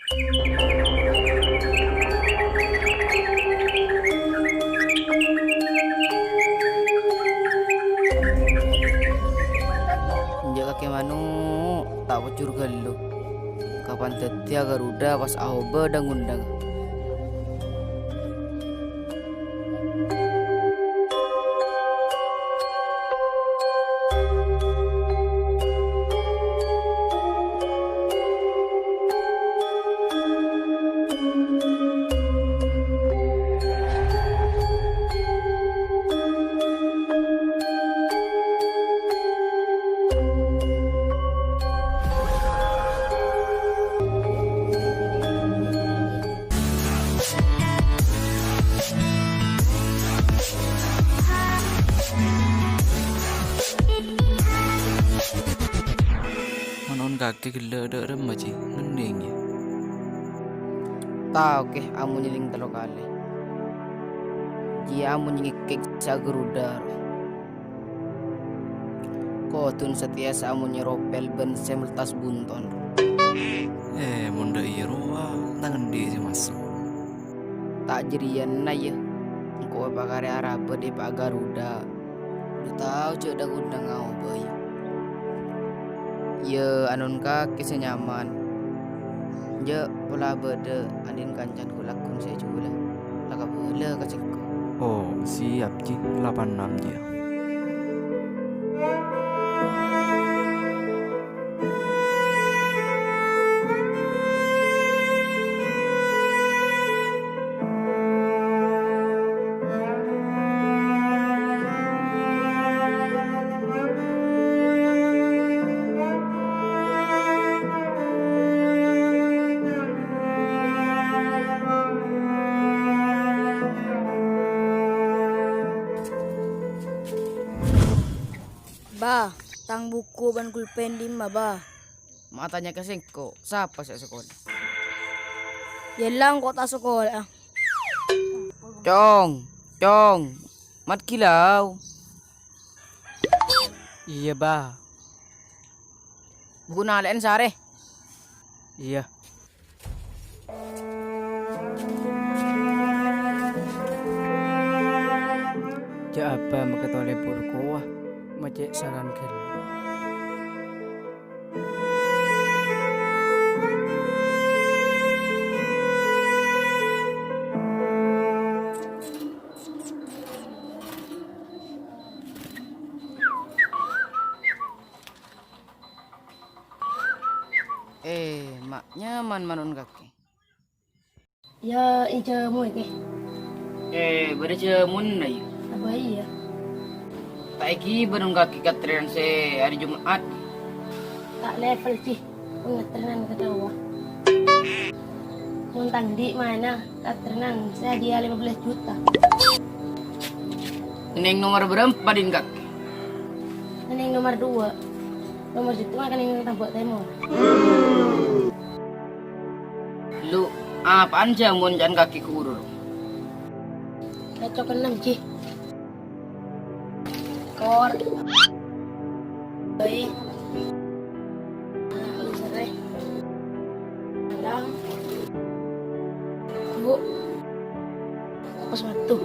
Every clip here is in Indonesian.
Injak kaki manu tak pecur gelu. Kapan tetia Garuda pas ahobe dan ngundang. Manon kaki gila ada remaji mending ya. Tahu ke amu nyeling telo kali. Jia amu nyingkik sa Garuda. Kotun setia amu nyeropel ben semletas bunton. Monda iroa tangan dia sih masuk. Tak jerian na ya. Engkau pakare Arab de Pak Garuda. Udah tahu cek dah gundang ngau boy. Ya anon ka kesenyaman. Je pola bede andin kancan kulakun saya juga. Laka bela kacekku. Oh siap ji 86 ji. Bah, tang buku ban pulpen di bah. Matanya ke sengko. Siapa saya sekolah? Yelang kok tak sekolah. Cong. Mat kilau. Iya bah, Buku nalen sare. iya. Ja apa makatole purko macek saran kel. Maknya manon kaki. Ya, ija mu ke. Beda cemun na yun. Apa iya? Taiki manon kaki katren se hari Jumat. Tak level sih pengeteran ketawa. Muntang di mana? Katerenan saya dia 15 juta. Neng nomor berapa din kaki? Ini nomor 2. Nomor itu akan yang tambah temor. Lu apaan jamun jangan kaki kurur? Kacau 6 sih. Kor. Baik. Anak serai. Alang. Bu. Pas waktu.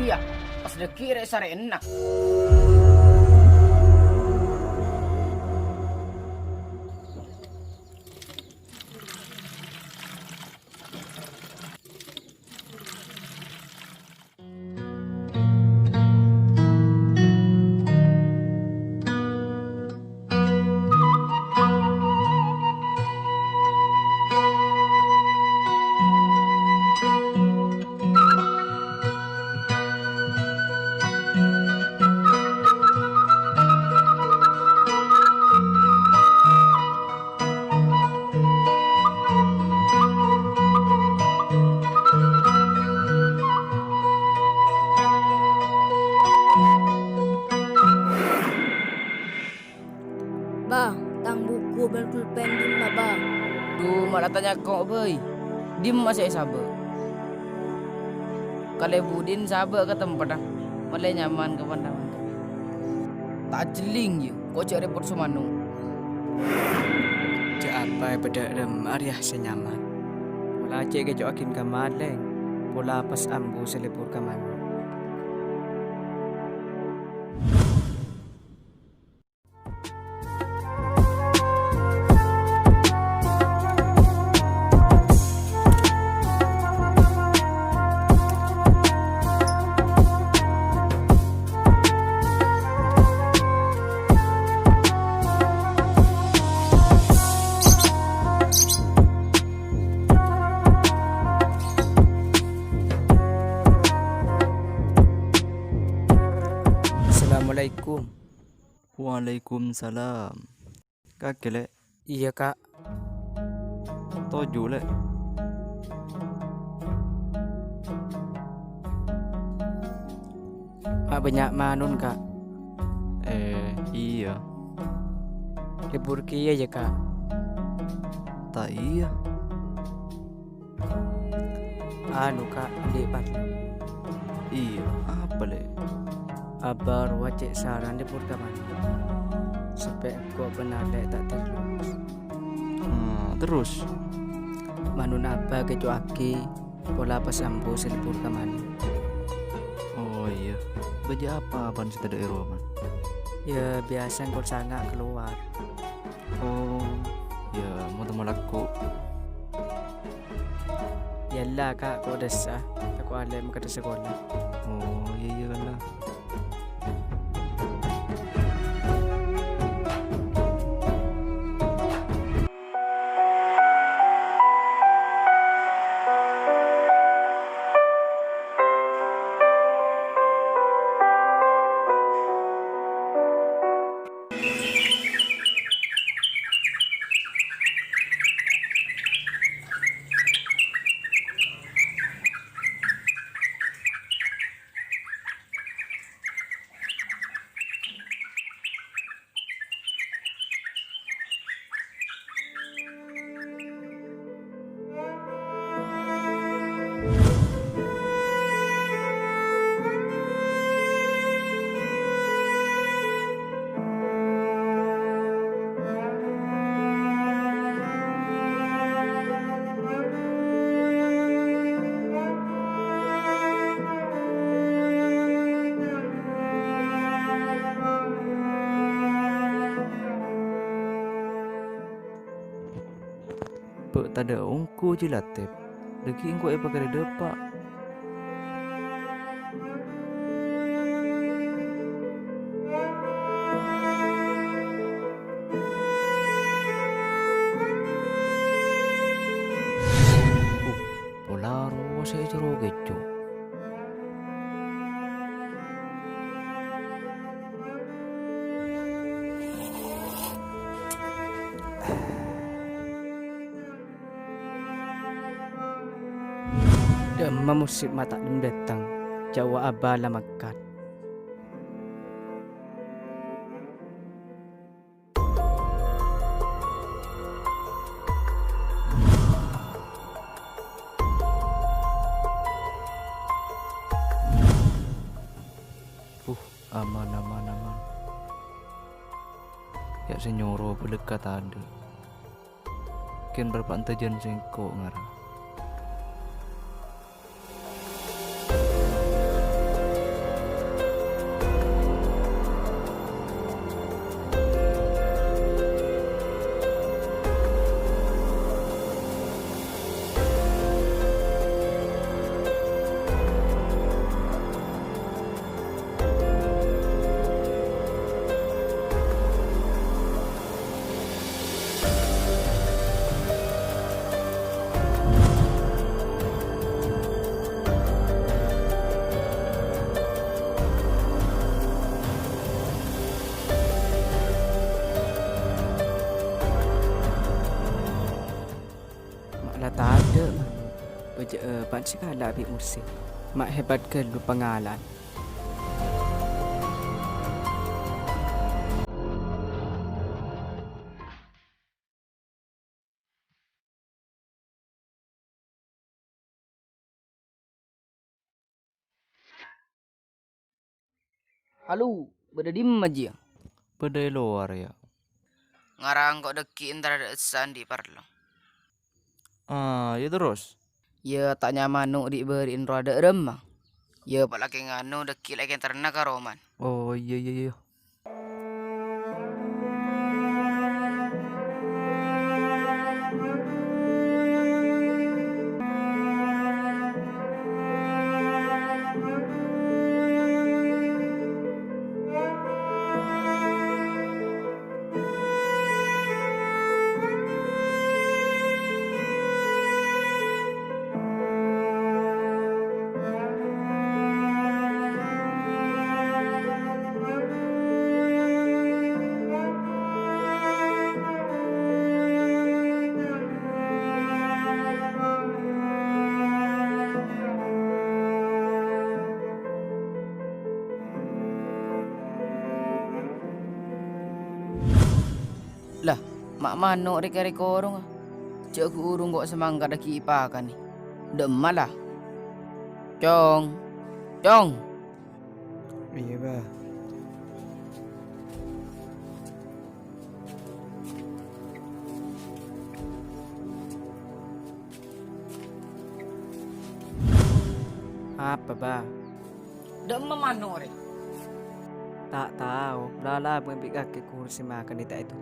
Iya, pas dekir sare enak. tanya kau boy. Dim masih sabar. Kalau budin sabar ke tempat dah. Malah nyaman ke pandangan. Tak jeling je. Kau cek repot semanu. Cak apa pada remar ya senyaman. Pola cek ke jokin kamaleng. Pola pas ambu selipur kamanu. Assalamualaikum. Waalaikumsalam. Kakek lek, Iya kak. toju lek. Mak banyak manun kak. Iya. Libur kia ya kak. Tak iya. Anu kak, lipat. Iya, apa lek? Abar wajek saran libur kamanu. Sampai gua benar lek tak terus. Terus Manun apa kecuali pola pas ambu selipur kamanu. oh iya. Baca apa ban kita daerah man? Ya biasa kau sangat keluar. Oh, ya mau temu laku. Yalah kak, kau desa. Aku alem ke sekolah. Oh, iya kan lah. Pek tak ada ongko je lah tep. Lagi engkau pakai depak. Pola roh saya jero keco. Demam musim mata dem datang. Jawa abala makat. Aman. Ya senyoro berdekat ada. Kian berapa antajan sengkok ngarang. Maklah tak ada. Pak sekali habis musim. Mak hebat ke lu pengalan. Halo, beda dim aja. Pedai luar ya. Ngarang kok deki entar ada esan di parlo. Ya terus. Ya tak nyaman di beriin roda remang. Ya pak laki nganu deki lagi ternak karoman. Oh iya iya iya. Lah, mak mano reka korong. Cek ku urung kok semangka deki ipakan nih. Demalah. Cong. Cong. Iya, Bah. Apa, Bah? Demam mano rek. Tak tahu. Lala mengambil kaki kursi makan di tak itu.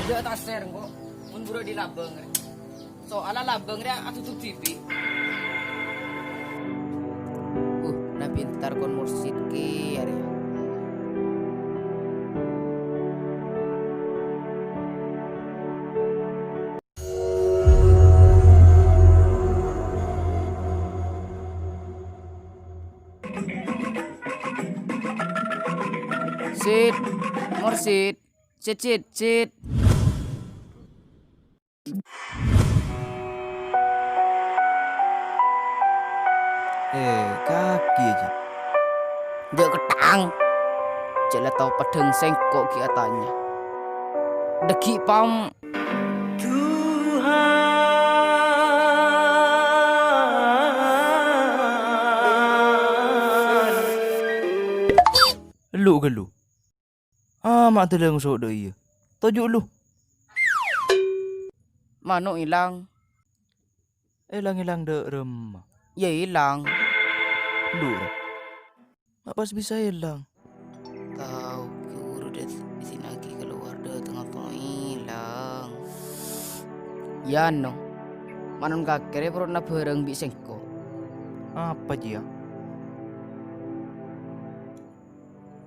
Dia tak share kok. Mun buru di labeng rek. Soalnya labeng rek tutup TV. Na pintar kon mursid ki ya rek. Sit, mursid, sit. Kaki aja. Dia ketang. Jela tau pedeng sengkok ki atanya. Deki pam. Lu kan lu. Mak teleng sok dah iya. Tajuk lu. Mano hilang? Hilang dek remah. Ya hilang. Lu. Mak pas bisa hilang. Tahu guru di sini lagi keluar deh tengah-tengah hilang. Ya no. Manon kakek pernah bareng bi sengko. Apa dia?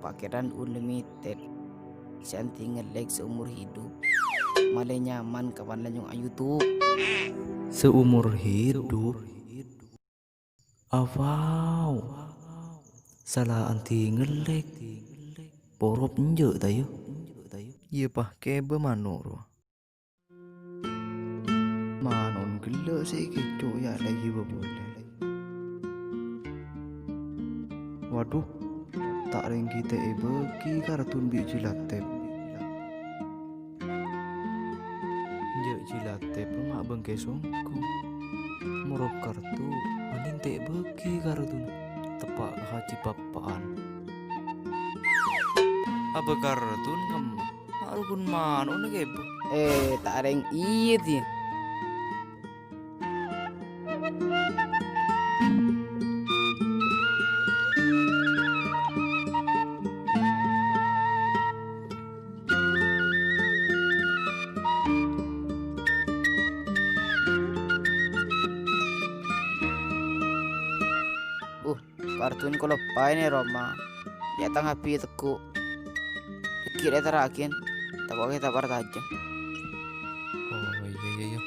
Pakeran unlimited. Santi nge-like seumur hidup. Malah nyaman kapan lanjung YouTube. Seumur hidup. Awau. Salah anti ngelek. Porop nje tayo. Iya pah kebe manor. Manon gelo sih keco ya lagi boleh. Waduh. Tak ring kita bagi kartun bi jilatep. Jek jilatep mak bengke songko. Morok kartu anin te bagi kartun. Tepak haji papaan. Apa kartun kamu? Arukun mano na kebo. Tak ada yang iya dia. Kartun ko lepai ni Roma. Ya tang happy teku. Kira terakin. Tak pakai tapar aja. Oh iya.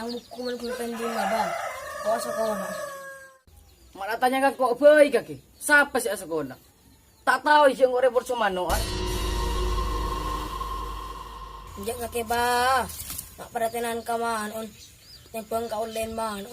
ang buku man pulpen din na ba? O sa sekolah. Malatanya ka kok bay kaki. Sapa si sekolah. Tak tahu siya ng report sumano. Diyan ka ba? Naparatinan ka man. Tempong ka ulen man.